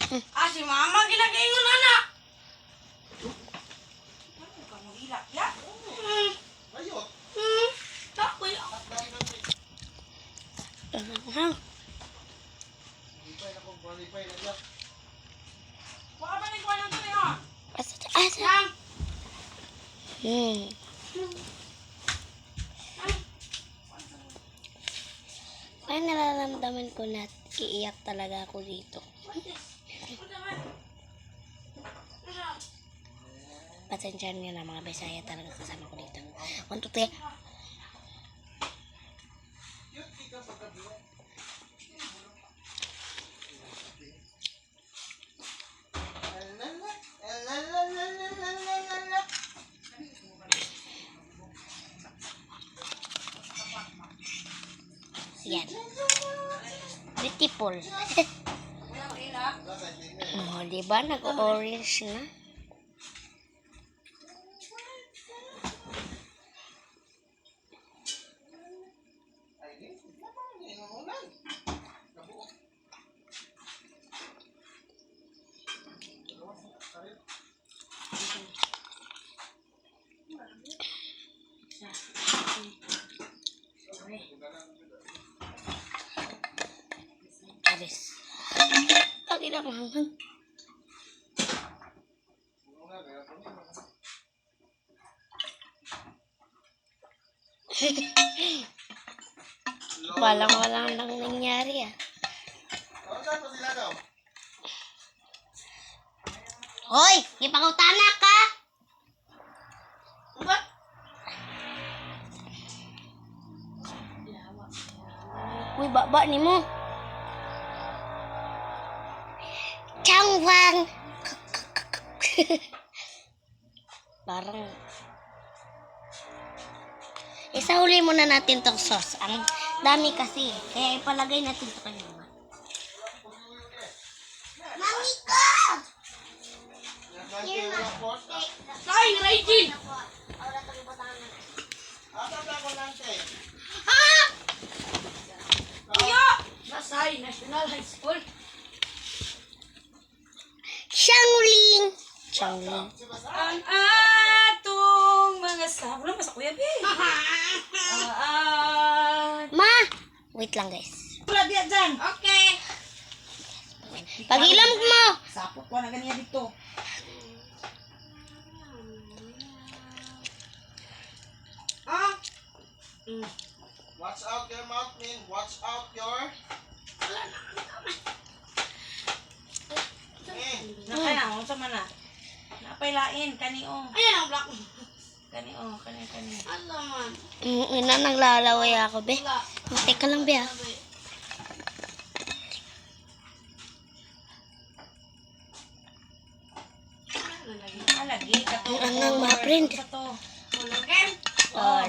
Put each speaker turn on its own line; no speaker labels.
Si mama ginagaingon anak. Kamu hilak ya?
Ayo.
Tak boleh.
Lipay na kong balipay na lang.
Wala ba ning kuan to niya?
Asa.
Yang.
Ay, nararamdaman ko na iiyak talaga ako dito. Pasensyahan nyo na mga Bisaya talaga kasama ko dito. 1, 2, 3. Yan. Beautiful. Oh, di ba? Nag-orange na. Aris. Lagi na mahanggang. Walang nang nangyari ah. Hoy! Ipangutana ka!
What?
Uy, baba ni mo. Changwang! Parang... Isahuli muna natin tong sauce. Ang dami kasi. Kaya ipalagay natin ito kanina. Mami ko!
Say, Regine. Ha? Kuya! Nasay, National High School.
Shangling! Shangling.
Ang atong mga wala pa sa kuya, be.
Ma! Wait lang guys.
Wala biya dyan. Okay.
Pag-ilam mo!
Sapot ko na ganyan dito. Ah?
Watch out your mouth, Min. Watch out your...
Nakay na, kung sama na. Napailain, kanio. Ayan ang black. Kanio, kani. Alaman.
Ina, naglalaway ako, be. Teka lang, be, ah.
Lagi ka to.
Ang mga friend.
Sa to.
Oh,